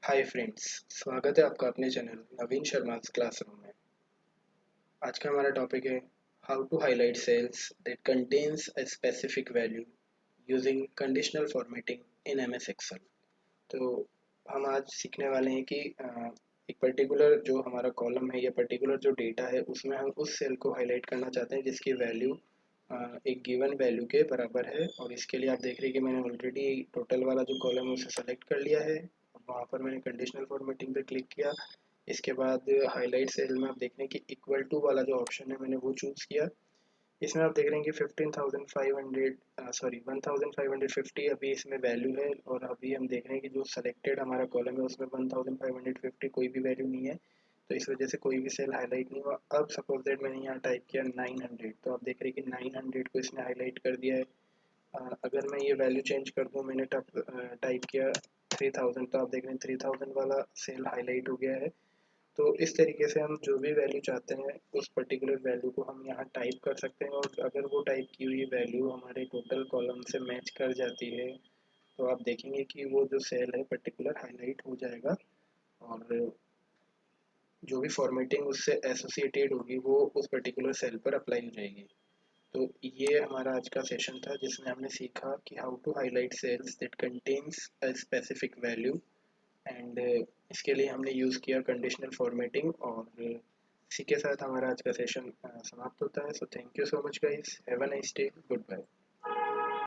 Hi friends, स्वागत है आपका अपने चैनल नवीन शर्मा क्लासरूम में। आज का हमारा टॉपिक है how to highlight cells that contains a specific value using conditional formatting in MS Excel. तो हम आज सीखने वाले हैं कि एक पर्टिकुलर जो हमारा कॉलम है या पर्टिकुलर जो डेटा है उसमें हम उस सेल को हाईलाइट करना चाहते हैं जिसकी वैल्यू एक गिवन वैल्यू के बराबर है। और इसके लिए आप देख रहे हैं कि मैंने ऑलरेडी टोटल वाला जो कॉलम है उसे सेलेक्ट कर लिया है। वहाँ पर मैंने कंडीशनल फॉर्मेटिंग पे क्लिक किया। इसके बाद हाईलाइट सेल में आप देख रहे हैं कि इक्वल टू वाला जो ऑप्शन है मैंने वो चूज़ किया। इसमें आप देख रहे हैं कि 15,500 सॉरी 1550 अभी इसमें वैल्यू है। और अभी हम देख रहे हैं कि जो सेलेक्टेड हमारा कॉलम है उसमें 1550 कोई भी वैल्यू नहीं है, तो इस वजह से कोई भी सेल हाईलाइट नहीं हुआ। अब सपोज दैट मैंने यहाँ टाइप किया 900, तो आप देख रहे हैं कि 900 को इसने हाईलाइट कर दिया है। अगर मैं ये वैल्यू चेंज कर दूँ, मैंने टाइप किया 3000, तो आप देख रहे हैं 3000 वाला सेल हाईलाइट हो गया है। तो इस तरीके से हम जो भी वैल्यू चाहते हैं उस पर्टिकुलर वैल्यू को हम यहाँ टाइप कर सकते हैं। और अगर वो टाइप की हुई वैल्यू हमारे टोटल कॉलम से मैच कर जाती है तो आप देखेंगे कि वो जो सेल है पर्टिकुलर हाईलाइट हो जाएगा। और जो भी फॉर्मेटिंग उससे एसोसिएटेड होगी वो उस पर्टिकुलर सेल पर अप्लाई हो जाएगी। तो ये हमारा आज का सेशन था जिसमें हमने सीखा कि how to highlight cells that contains a specific value. And इसके लिए हमने यूज़ किया कंडीशनल फॉर्मेटिंग। और इसी के साथ हमारा आज का सेशन समाप्त होता है। So thank you so much guys, have a nice day, good bye.